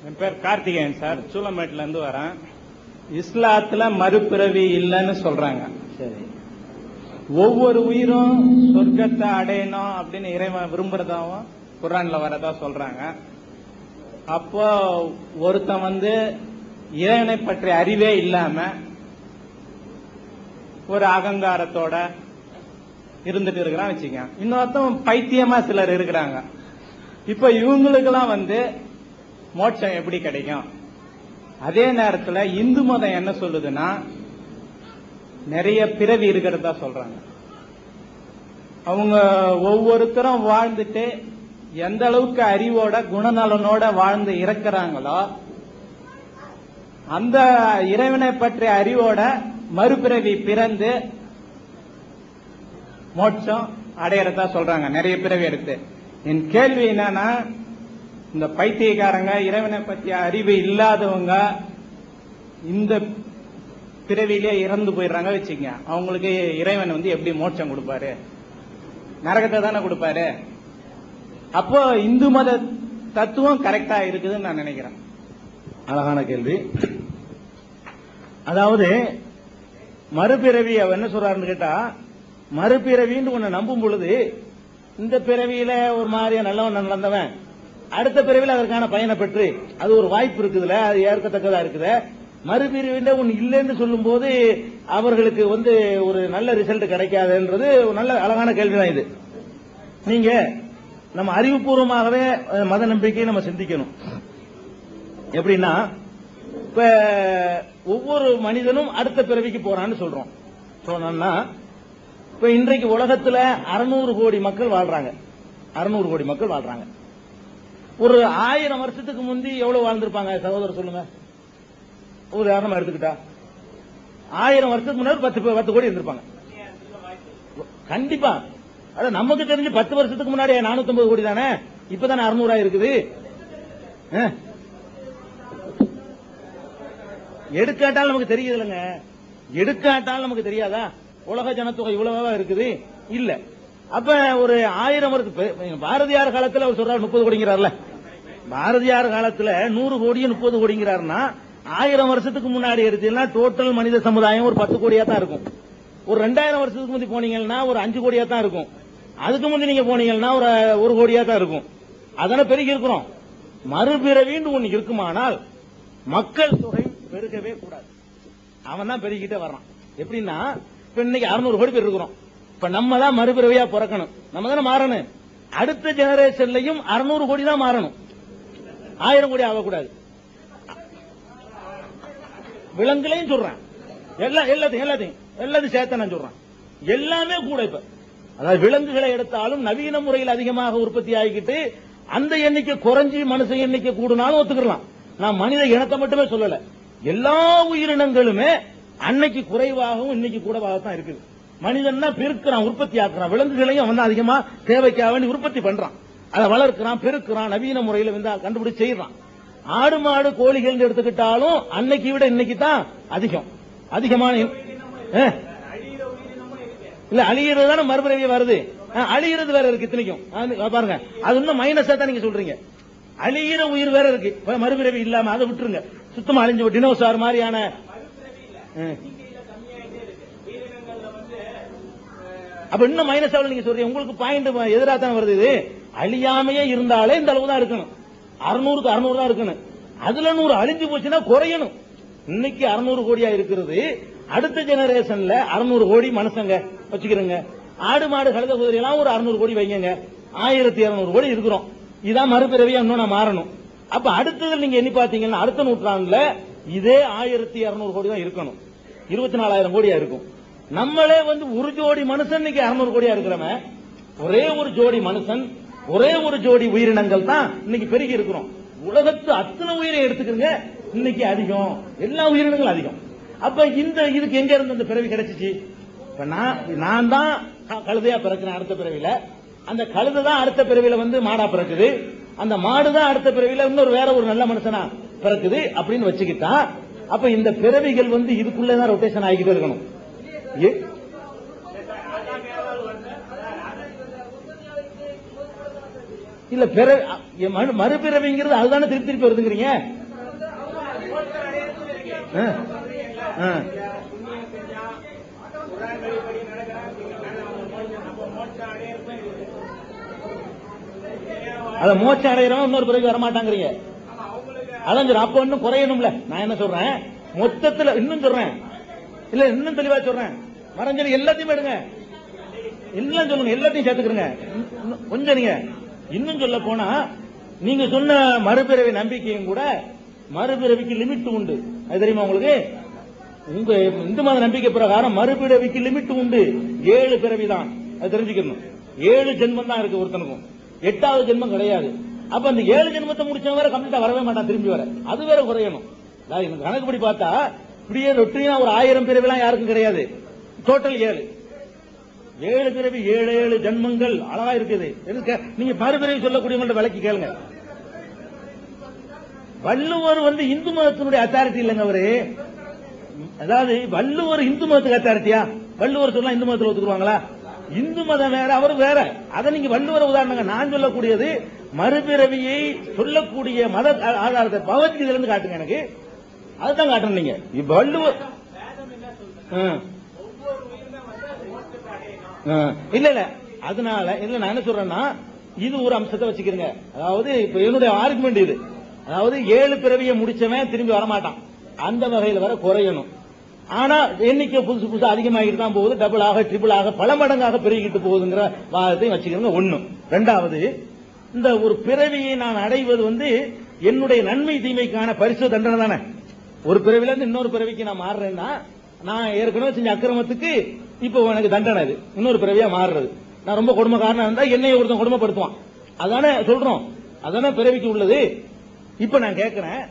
என் பேர் கார்த்திகேயன் சார், சூலமேட்ல இருந்து வரேன். இஸ்லாத்துல மறுபிறவி இல்லைன்னு சொல்றாங்க. சரி, ஒவ்வொரு உயிரும் சொர்க்கத்தை அடையணும் அப்படின்னு இறைவன் விரும்புறதாவும் குர்ஆன்ல வரதா சொல்றாங்க. அப்போ ஒருத்தன் இறைவனை பற்றிய அறிவே இல்லாம ஒரு அகங்காரத்தோட இருந்துட்டு இருக்கிறான் வச்சுக்க. இன்னொருத்தன் பைத்தியமா சிலர் இருக்கிறாங்க. இப்ப இவங்களுக்கெல்லாம் மோட்சம் எப்படி கிடைக்கும்? அதே நேரத்தில் இந்து மதம் என்ன சொல்லுதுன்னா நிறைய பிறவி இருக்கிறதா சொல்றாங்க. அவங்க ஒவ்வொருத்தரும் வாழ்ந்துட்டு எந்த அளவுக்கு அறிவோட குணநலனோட வாழ்ந்து இறக்குறாங்களோ அந்த இறைவனை பற்றிய அறிவோட மறுபிறவி பிறந்து மோட்சம் அடையறதா சொல்றாங்க, நிறைய பிறவி எடுத்து. என் கேள்வி என்னன்னா, இந்த பைத்தியக்காரங்க இறைவனை பற்றிய அறிவு இல்லாதவங்க இந்த பிறவிலே இறந்து போயிடுறாங்க வச்சுங்க. அவங்களுக்கு இறைவன் எப்படி மோட்சம் கொடுப்பாரு? நரகத்தை தானே கொடுப்பாரு. அப்போ இந்து மத தத்துவம் கரெக்டா இருக்குதுன்னு நான் நினைக்கிறேன். அழகான கேள்வி. அதாவது மறுபிறவி அவர் என்ன சொல்றாருன்னு கேட்டா, மறுபிறவின்னு ஒண்ணு நம்பும் பொழுது இந்த பிறவியில ஒரு மாதிரியா நல்லவன் நடந்தவன் அடுத்த பிறவில அதற்கான பயனை பெற்று அது ஒரு வாய்ப்பு இருக்குதுல, அது ஏற்கத்தக்கதா இருக்குது. மறுபிறவில ஒன்னு இல்லைன்னு சொல்லும் போது அவர்களுக்கு ஒரு நல்ல ரிசல்ட் கிடைக்காதுன்றது ஒரு நல்ல அழகான கேள்விதான் இது. நீங்க நம்ம அறிவுபூர்வமாகவே மத நம்பிக்கையை நம்ம சிந்திக்கணும். எப்படின்னா, இப்ப ஒவ்வொரு மனிதனும் அடுத்த பிறவிக்கு போறான்னு சொல்றோம். சொன்னா இப்ப இன்றைக்கு உலகத்துல 600 கோடி மக்கள் வாழ்றாங்க. 600 கோடி மக்கள் வாழ்றாங்க. ஒரு 1000 வருஷத்துக்கு முந்தி எவ்வளவு வாழ்ந்திருப்பாங்க சகோதரர் சொல்லுங்க. ஒரு உதாரணமா எடுத்துக்கிட்டா 1000 வருஷத்துக்கு முன்னாடி 10 கோடி இருந்திருப்பாங்க கண்டிப்பா. அதான் நமக்கு தெரிஞ்சு 10 வருஷத்துக்கு முன்னாடி 450 கோடி தானே, இப்பதானே 600 இருக்குது. எடுக்காட்டாலும் நமக்கு தெரியுது இல்லைங்க, எடுக்காட்டாலும் நமக்கு தெரியாதா? உலக ஜனத்தொகை இவ்வளவா இருக்குது இல்ல. அப்ப ஒரு 1000 வருஷம் பாரதியார் காலத்துல அவர் சொல்றாரு 30 கோடிங்கிறார்ல. பாரதியார் காலத்துல 100 கோடியும் 30 கோடிங்கிறாருன்னா 1000 வருஷத்துக்கு முன்னாடி எடுத்தீங்கன்னா டோட்டல் மனித சமுதாயம் ஒரு 10 கோடியா தான் இருக்கும். ஒரு 2000 வருஷத்துக்கு முந்தி போனீங்கன்னா ஒரு 5 கோடியா தான் இருக்கும். அதுக்கு முந்தி நீங்க போனீங்கன்னா ஒரு 1 கோடியா தான் இருக்கும். அதனால பெருகி இருக்கிறோம். மறுபிறவின்னு ஒண்ணு இருக்குமானால் மக்கள் தொகை பெருகவே கூடாது. அவன் தான் பெருகிட்டே வர்றான். எப்படின்னா, இப்ப இன்னைக்கு 600 கோடி பேர் இருக்கிறோம். இப்ப நம்ம தான் மறுபிறவியா பிறக்கணும், நம்ம தானே மாறணும். அடுத்த ஜெனரேஷன்லயும் 600 கோடி தான் மாறணும், 1000 கோடி ஆகக்கூடாது. விலங்குலையும் சொல்றேன், எல்லாத்தையும் சேர்த்த நான் சொல்றேன். எல்லாமே கூட இப்ப அதாவது விலங்குகளை எடுத்தாலும் நவீன முறையில் அதிகமாக உற்பத்தி ஆகிக்கிட்டு அந்த எண்ணிக்கை குறைஞ்சி மனுஷ எண்ணிக்கை கூடுனாலும் ஒத்துக்கலாம். நான் மனித இனத்தை மட்டுமே சொல்லல, எல்லா உயிரினங்களுமே அன்னைக்கு குறைவாகவும் இன்னைக்கு கூடவாகத்தான் இருக்குது. மனிதன் பெருக்கிறான், உற்பத்தி ஆக்குறான். விலங்குகளையும் அவன் அதிகமா தேவைக்காக வேண்டி உற்பத்தி பண்றான், அதை வளர்க்கிறான், பெருக்கிறான், நவீன முறையில் கண்டுபிடிச்சு செய்யறான். ஆடு மாடு கோழிகள் எடுத்துக்கிட்டாலும் அன்னைக்கு விட இன்னைக்கு தான் அதிகமான இல்ல, அழியிறது தானே மறுபிறவி வருது. அழியிறது வேற இருக்கு இத்தனைக்கும் பாருங்க. அது இன்னும் மைனஸா தான் நீங்க சொல்றீங்க. அழியிற உயிர் வேற இருக்கு, மறுபிறவி இல்லாம அதை விட்டுருங்க. சுத்தமா அழிஞ்சு டினோசார் மாதிரியான அப்ப இன்னும் மைனஸ் நீங்க சொல்றீங்க. உங்களுக்கு பாயிண்ட் எதிராக தான் வருது. இது அழியாமையே இருந்தாலே இந்த அளவு தான் இருக்கணும், 600க்கு 600 தான் இருக்கணும். அதுல 100 அழிஞ்சு போச்சுன்னா குறையணும். இன்னைக்கு 600 கோடியா இருக்கிறது, அடுத்த ஜெனரேஷன்ல 600 கோடி மனுஷங்க வச்சுக்கிறோங்க. ஆடு மாடு கழுத குதிரை எல்லாம் ஒரு 600 கோடி வைங்க, 1200 கோடி இருக்கிறோம். இதான் மறுபிறவியா இன்னும் மாறணும். அப்ப அடுத்தது நீங்க எண்ணி பாத்தீங்கன்னா அடுத்த நூற்றாண்டுல இதே 1200 கோடி தான் இருக்கணும், 24,000 கோடியா இருக்கும். நம்மளே ஒரு ஜோடி மனுஷன் இன்னைக்கு 600 கோடியா இருக்கிறவன், ஒரே ஒரு ஜோடி மனுஷன், ஒரே ஒரு ஜோடி உயிரினங்கள் தான் இன்னைக்கு பெருகி இருக்கிறோம். உலகத்து அத்தனை உயிரை எடுத்துக்கிறங்க, இன்னைக்கு அதிகம், எல்லா உயிரினங்களும் அதிகம். அப்ப இதுக்கு எங்க இருந்து அந்த பிறவி கிடைச்சிச்சு? நான் தான் கழுதையா பிறக்கிறேன் அடுத்த பிறவில, அந்த கழுதை தான் அடுத்த பிறவில மாடா பிறக்குது, அந்த மாடு தான் அடுத்த பிறவில இன்னொரு வேற ஒரு நல்ல மனுஷனா பிறக்குது அப்படின்னு வச்சுக்கிட்டா, அப்ப இந்த பிறவிகள் இதுக்குள்ளதான் ரொட்டேஷன் ஆகிக்கிட்டே இருக்கணும். இல்ல மறுபிறவிங்கிறது அதுதானே திருப்பி வருதுங்கிறீங்க. அத மோட்சம் அடையிறவன் இன்னொரு பிறகு வரமாட்டாங்கிறீங்க. அதான் சொல்றேன். அப்ப இன்னும் குறையணும்ல. நான் என்ன சொல்றேன், மொத்தத்துல இன்னும் சொல்றேன், இல்ல இன்னும் தெளிவா சொல்றேன். மறைஞ்சல் எல்லாத்தையும் எடுங்க, எல்லாம் சொல்லுங்க, எல்லாத்தையும் சேர்த்துக்கிறங்க. கொஞ்சம் நீங்க இன்னும் சொல்ல போனா, நீங்க சொன்ன மறுபிறவி நம்பிக்கையும் கூட மறுபிறவிக்கு லிமிட் உண்டு. அது தெரியுமா உங்களுக்கு? உங்க இந்து மத நம்பிக்கை பிரகாரம் மறுபிறவிக்கு லிமிட் உண்டு. 7 பிறவி தான். அது தெரிஞ்சுக்கணும். 7 ஜென்மம் தான் இருக்கு ஒருத்தனுக்கும். 8வது ஜென்மம் கிடையாது. அப்ப அந்த 7 ஜென்மத்தை முடிச்சவங்க வேற கம்ப்ளீட்டா வரவே மாட்டான், திரும்பி வர. அது வேற குறையணும். கணக்குப்படி பார்த்தா இப்படியே ரொட்டினா ஒரு 1000 பிறவிலாம் யாருக்கும் கிடையாது. டோட்டல் 7 பிறவி, 7 ஜென்மங்கள் அழகா இருக்குது. நீங்க மறுபிறவி சொல்லக்கூடியவங்கள்ட்ட விளக்கி கேளுங்க. வள்ளுவர் இந்து மதத்தினுடைய அத்தாரிட்டி இல்லைங்க அவரு. அதாவது வள்ளுவர் இந்து மதத்துக்கு அத்தாரிட்டியா? வள்ளுவர் சொன்னா இந்து மதத்தில் ஒத்துக்குவாங்களா? இந்து மதம் வேற, அவர் வேற. அதை நீங்க வள்ளுவர் உதாரணங்க. நான் சொல்லக்கூடியது மறுபிறவியை சொல்லக்கூடிய மத ஆதாரத்தை பகவத்கீதையில இருந்து காட்டுங்க எனக்கு. அதுதான் காட்டணும் நீங்க. வள்ளுவர் இல்ல இல்ல, அதனால இல்ல நான் என்ன சொல்றேன்னா, இது ஒரு அம்சத்தை வச்சுக்கிறேங்க. அதாவது இப்ப என்னுடைய ஆர்குமெண்ட் இது. அதாவது 7 பிறவியை முடிச்சவன் திரும்பி வரமாட்டான். அந்த வகையில் வர குறையணும். ஆனா எண்ணிக்கை புதுசு புதுசு அதிகமாகிட்டு தான் போகுது. டபுள் ஆக, ட்ரிபிள் ஆக, பல மடங்காக பெருகிட்டு போகுதுங்கிற வாதத்தையும் வச்சுக்கிறோங்க. ஒண்ணு. ரெண்டாவது, இந்த ஒரு பிறவியை நான் அடைவது என்னுடைய நன்மை தீமைக்கான பரிசு தண்டனை தானே. ஒரு பிறவில இருந்து இன்னொரு பிறவிக்கு நான் மாறுறேன்னா, நான் ஏற்கனவே செஞ்ச அக்கிரமத்துக்கு இப்போ எனக்கு தண்டனை. இது இன்னொரு பிறவியா மாறுறது. நான் ரொம்ப கொடுமைக்காரனா இருந்தா என்னைய ஒருத்தன் கொடுமைப்படுத்துவான். அதானே சொல்றோம், அதானே பிறவிக்கு உள்ளது. இப்ப நான் கேட்கிறேன்,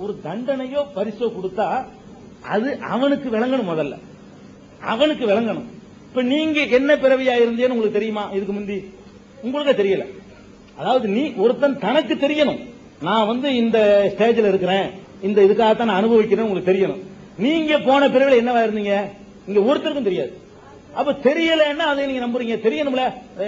ஒரு தண்டனையோ பரிசோ கொடுத்தா அது அவனுக்கு விளங்கணும். முதல்ல அவனுக்கு விளங்கணும். இப்ப நீங்க என்ன பிறவியா இருந்தேன்னு உங்களுக்கு தெரியுமா? இதுக்கு முந்தி உங்களுக்கு தெரியல. அதாவது நீ ஒருத்தன் தனக்கு தெரியணும், நான் இந்த ஸ்டேஜ்ல இருக்கிறேன், இந்த இதுக்காகத்தான் நான் அனுபவிக்கிறேன், உங்களுக்கு தெரியணும். நீங்க போன பிறவில என்னவா இருந்தீங்க இங்க ஒருத்தருக்கும் தெரியாது. அப்ப தெரியலன்னா அதை நீங்க நம்புறீங்க. தெரியணும்ல,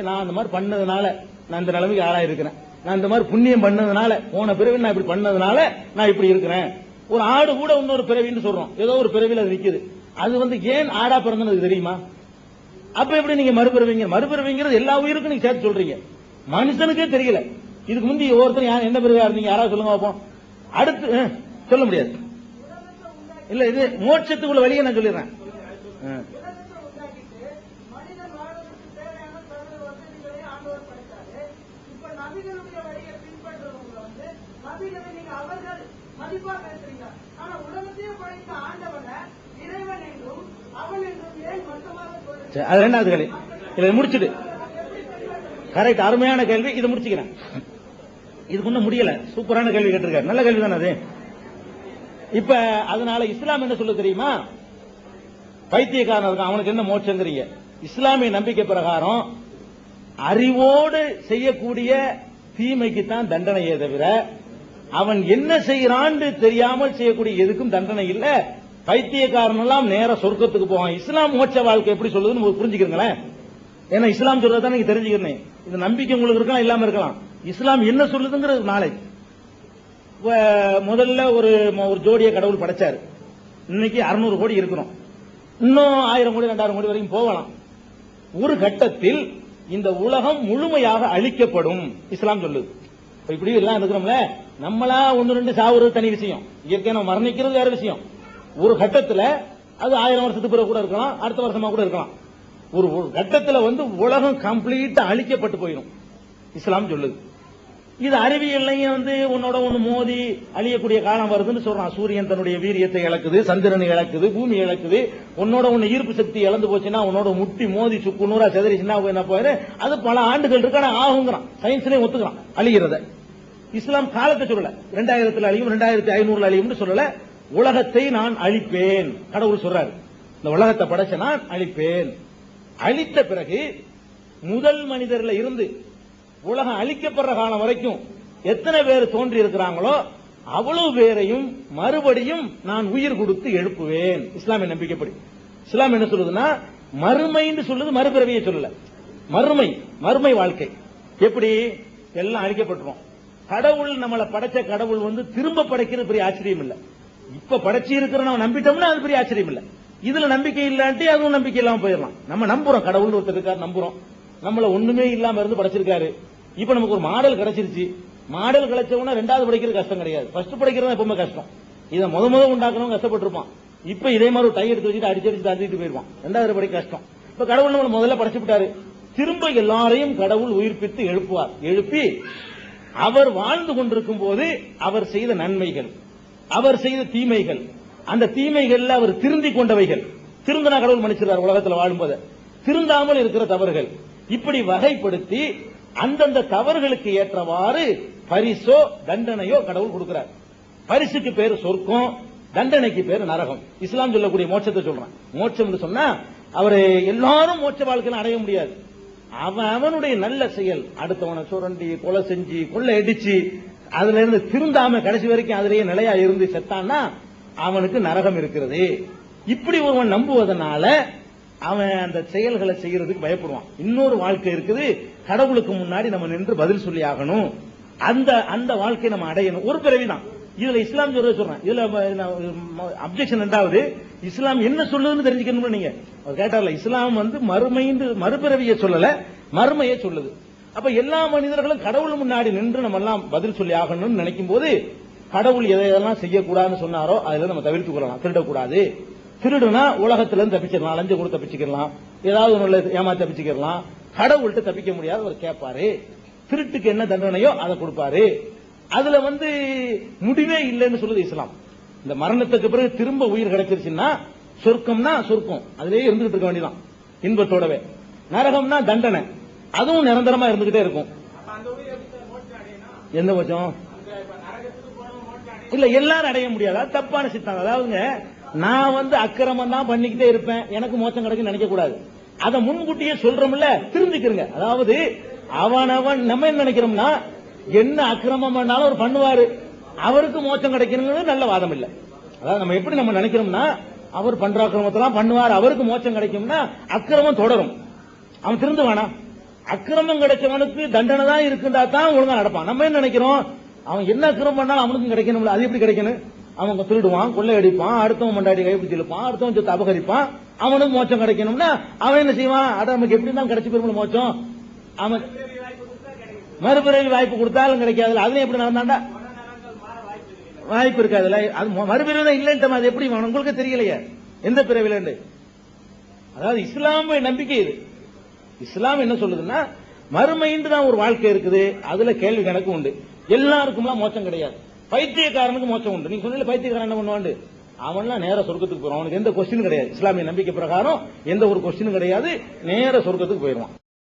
நான் அந்த மாதிரி பண்ணதுனால நான் இந்த நிலைமைக்கு ஆளாயிருக்கிறேன், நான் இந்த மாதிரி புண்ணியம் பண்ணதுனால, போன பிறவி நான் இப்படி பண்ணதுனால நான் இப்படி இருக்கிறேன். ஒரு ஆடு கூட இன்னொரு பிறவின்னு சொல்றோம், ஏதோ ஒரு பிறவியில் அது நிக்குது. அது ஏன் ஆடா பிறந்தது தெரியுமா? அப்ப எப்படி நீங்க மறுபிறவிங்கிறது எல்லா உயிருக்கும் நீங்க சேர்த்து சொல்றீங்க, மனுஷனுக்கே தெரியல. இதுக்கு முந்தி ஒவ்வொருத்தரும் என்ன பிறவியா இருந்தீங்க யாராவது சொல்லுங்க பார்ப்போம். அடுத்து சொல்ல முடியாது. இல்ல இது மோட்சத்துக்குள்ள வழியை நான் சொல்லிடுறேன். அது ரெண்டாவது கேள்வி. இதை முடிச்சுட்டு கரெக்ட், அருமையான கேள்வி. இதை முடிச்சுக்கிறேன். இதுக்கு ஒன்னும் முடியல. சூப்பரான கேள்வி கேட்டிருக்காரு. நல்ல கேள்வி தானே அது. இப்ப அதனால இஸ்லாம் என்ன சொல்ல தெரியுமா? பைத்தியக்காரன் இருக்கான், அவனுக்கு என்ன மோட்சங்கிறீங்க? இஸ்லாமிய நம்பிக்கை பிரகாரம் அறிவோடு செய்யக்கூடிய தீமைக்கு தான் தண்டனையே தவிர, அவன் என்ன செய்யறான்னு தெரியாமல் செய்யக்கூடிய எதுக்கும் தண்டனை இல்ல. பைத்தியக்காரன் எல்லாம் நேர சொர்க்கத்துக்கு போவான். இஸ்லாம் மோட்ச வாழ்க்கை எப்படி சொல்லுதுன்னு புரிஞ்சுக்கிறீங்களேன். ஏன்னா இஸ்லாம் சொல்றதான் நீங்க தெரிஞ்சுக்கிறேன். இந்த நம்பிக்கை உங்களுக்கு இருக்கலாம், இல்லாம இருக்கலாம். இஸ்லாம் என்ன சொல்லுதுங்கிறது நாளை. முதல்ல ஒரு ஜோடியை கடவுள் படைச்சாரு. இன்னைக்கு 600 கோடி இருக்கிறோம். இன்னும் 1000 கோடி 2000 கோடி வரைக்கும் போகலாம். ஒரு கட்டத்தில் இந்த உலகம் முழுமையாக அழிக்கப்படும் இஸ்லாம் சொல்லுது. இப்படி எல்லாம் இருக்கிறோம்ல, நம்மளா 1-2 சாவுறது தனி விஷயம், இயற்கை நம்ம மரணிக்கிறது வேற விஷயம். ஒரு கட்டத்தில் அது 1000 வருஷத்துக்கு பிறகு கூட இருக்கலாம், அடுத்த வருஷமா கூட இருக்கலாம். ஒரு கட்டத்தில் உலகம் கம்ப்ளீட்டா அழிக்கப்பட்டு போயிடும் இஸ்லாம் சொல்லுது. இது அறிவியல்லையும் உன்னோட ஒண்ணு மோதி அழியக்கூடிய காலம் வருதுன்னு சொல்றான். சூரியன் தன்னுடைய வீரியத்தை இழக்குது, சந்திரன் இழக்குது, பூமி இழக்குது. உன்னோட ஒண்ணு ஈர்ப்பு சக்தி இழந்து போச்சுன்னா, உன்னோட முட்டி மோதி சுக்கு நூறா செதறிச்சுன்னா என்ன போயிரு, அது பல ஆண்டுகள் இருக்கான ஆகுங்கிறான். சயின்ஸ்லயும் ஒத்துக்கிறான் அழிகிறத. இஸ்லாம் காலத்தை சொல்லல, 2000 அழியும் 2500 அழியும் சொல்லல. உலகத்தை நான் அழிப்பேன் கடவுள் சொல்றாரு. இந்த உலகத்தை படைச்ச நான் அழிப்பேன். அழித்த பிறகு முதல் மனிதர்ல இருந்து உலகம் அழிக்கப்படுற காலம் வரைக்கும் எத்தனை பேர் தோன்றி இருக்கிறாங்களோ அவ்வளவு பேரையும் மறுபடியும் நான் உயிர் கொடுத்து எழுப்புவேன். இஸ்லாமிய நம்பிக்கைப்படி. இஸ்லாம் என்ன சொல்லுதுன்னா, மறுமைன்னு சொல்லுது, மறுபிறவியை சொல்லல. மறுமை வாழ்க்கை எப்படி எல்லாம் அழிக்கப்பட்டுரும். கடவுள் நம்மளை படைச்ச கடவுள் திரும்ப படைக்கிறது பெரிய ஆச்சரியம் இல்ல. இப்ப படைச்சி இருக்கிறவன் நம்பிட்டோம்னா அது பெரிய ஆச்சரியம் இல்ல. இதுல நம்பிக்கை இல்லாட்டி அதுவும் நம்பிக்கை இல்லாம போயிடலாம். நம்ம நம்புறோம், கடவுள் ஒருத்தர் இருக்காரு நம்புறோம், நம்மள ஒண்ணுமே இல்லாம இருந்து படைச்சிருக்காரு. இப்ப நமக்கு ஒரு மாடல் கிடைச்சிருச்சு, மாடல் கிடைச்சவனா ரெண்டாவது படிக்கிறது கஷ்டம் கிடையாது, ஃபர்ஸ்ட் படிக்கிறது எப்பவுமே கஷ்டம். இதை முத உண்டாக்கணும் கஷ்டப்பட்டிருப்பான். இப்ப இதே மாதிரி ஒரு டை எடுத்து வச்சுட்டு அடிச்சு தள்ளிட்டு போயிருவான், ரெண்டாவது படிக்க கஷ்டம். இப்ப கடவுள் நம்ம முதல்ல படைச்சு விட்டாரு, திரும்ப எல்லாரையும் கடவுள் உயிர்ப்பித்து எழுப்புவார். எழுப்பி அவர் வாழ்ந்து கொண்டிருக்கும் போது அவர் செய்த நன்மைகள், அவர் செய்த தீமைகள், அந்த தீமைகள்ல அவர் திருந்தி கொண்டவைகள், திருந்தனா கடவுள் மன்னிச்சிருக்கார் உலகத்தில் வாழும்போது, திருந்தாமல் இருக்கிற தவறுகள், இப்படி வகைப்படுத்தி அந்தந்த தவறுகளுக்கு ஏற்றவாறு பரிசோ தண்டனையோ கடவுள் கொடுக்கிறார். பரிசுக்கு பேரு சொர்க்கம், தண்டனைக்கு பேரு நரகம். இஸ்லாம் சொல்லக்கூடிய மோட்சத்தை சொல்றான். மோட்சம் சொன்னா அவரை எல்லாரும் மோட்ச வாழ்க்கையில் அடைய முடியாது. அவனுடைய நல்ல செயல், அடுத்தவனை சுரண்டி கொலை செஞ்சு கொள்ளை அடிச்சு அதுல இருந்து திருந்தாம கடைசி வரைக்கும் அதிலேயே நிலையா இருந்து செத்தான்னா அவனுக்கு நரகம் இருக்கிறது. இப்படி ஒருவன் நம்புவதனால அவன் அந்த செயல்களை செய்யறதுக்கு பயப்படுவான். இன்னொரு வாழ்க்கை இருக்குது, கடவுளுக்கு முன்னாடி நம்ம நின்று பதில் சொல்லி ஆகணும். அந்த வாழ்க்கையை நம்ம அடையணும். ஒரு பிறவிதான் இதுல இஸ்லாம் சொல்றேன். இதுல அப்செக்ஷன் ரெண்டாவது, இஸ்லாம் என்ன சொல்லுதுன்னு தெரிஞ்சுக்கணும். நீங்க கேட்டார்ல, இஸ்லாம் மறுபிறவியை சொல்லல, மறுமையை சொல்லுது. அப்ப எல்லா மனிதர்களும் கடவுள் முன்னாடி நின்று நம்ம எல்லாம் பதில் சொல்லி ஆகணும்னு நினைக்கும் போது, கடவுள் எதையெல்லாம் செய்யக்கூடாதுன்னு சொன்னாரோ அதுல நம்ம தவிர்த்து கொள்ளலாம். திருடக்கூடாது, திருடுனா உலகத்துல இருந்து தப்பிச்சிடலாம், லஞ்சம் கூட தப்பிச்சுக்கலாம், ஏதாவது ஒண்ணு ஏமாத்தி தப்பிச்சுக்கலாம். கடவுள்கிட்ட தப்பிக்க முடியாது, அவர் கேட்பாரு. திருட்டுக்கு என்ன தண்டனையோ அதை கொடுப்பாரு. அதுல முடிவே இல்லைன்னு சொல்லுது இஸ்லாம். இந்த மரணத்துக்கு பிறகு திரும்ப உயிர் கிடைச்சிருச்சுன்னா சொர்க்கம்னா சொர்க்கம், அதுலயே இருந்துகிட்டு இருக்க வேண்டியதான் இன்பத்தோடவே. நரகம்னா தண்டனை, அதுவும் நிரந்தரமா இருந்துகிட்டே இருக்கும். எந்த பட்சம் இல்ல, எல்லாரும் அடைய முடியாது, அது தப்பான சித்தாந்தம். அதாவதுங்க, நான் அக்கிரமம் தான் பண்ணிக்கிட்டே இருப்பேன், எனக்கு மோட்சம் கிடைக்கும் நினைக்க கூடாது. அதை முன்கூட்டியே சொல்றோம்ல, திருந்திக்கிறங்க. அதாவது அவனவன் நம்ம என்ன நினைக்கிறோம்னா, என்ன அக்கிரமம் பண்ணாலும் அவர் பண்ணுவாரு, அவருக்கு மோட்சம் கிடைக்கணுங்கிறது நல்ல வாதம் இல்ல. அதாவது நம்ம எப்படி நம்ம நினைக்கிறோம்னா, அவர் பண்ற அக்கிரமத்தெல்லாம் பண்ணுவார், அவருக்கு மோட்சம் கிடைக்கும்னா அக்கிரமம் தொடரும், அவன் திருந்துவானா? அக்கிரமம் கிடைச்சவனுக்கு தண்டனை தான் இருக்குண்டா தான் ஒழுங்கா நடப்பான். நம்ம என்ன நினைக்கிறோம், அவன் என்ன அக்கிரமம் பண்ணாலும் அவனுக்கும் கிடைக்கணும்ல, அது எப்படி கிடைக்கணும்? அவன் திருடுவான், கொள்ளை அடிப்பான், அடுத்தவன் மண்டாடி கைப்பிடிச்சு இழுப்பான், அடுத்தவன் சொத்து அபகரிப்பான், அவனுக்கு மோட்சம் கிடைக்கணும்னா அவன் என்ன செய்வான்? அட நமக்கு எப்படி தான் கிடைச்சி போயிருமோ மோட்சம், அவன் மறுபிறவி வாய்ப்பு கொடுத்தாலும் கிடைக்காதுல, அதுல எப்படி நடந்தாண்டா வாய்ப்பு இருக்காதுல்ல. அது மறுபிறவி இல்லைன்ட்டு அது எப்படி உங்களுக்கு தெரியலையே எந்த பிறவில. அதாவது இஸ்லாமிய நம்பிக்கை இது. இஸ்லாம் என்ன சொல்லுதுன்னா, மறுமைன்னு தான் ஒரு வாழ்க்கை இருக்குது, அதுல கேள்வி கணக்கு உண்டு. எல்லாருக்கும்லாம் மோட்சம் கிடையாது, பைத்தியக்காரனுக்கு மோட்சம் உண்டு. நீங்க சொன்ன பைத்தியக்காரன் என்ன பண்ணுவாண்டு, அவன்லாம் நேர சொர்க்கத்துக்கு போறான், அவனுக்கு எந்த கொஸ்டின் கிடையாது. இஸ்லாமிய நம்பிக்கை பிரகாரம் எந்த ஒரு கொஸ்டினும் கிடையாது, நேர சொர்க்கத்துக்கு போயிடுவான்.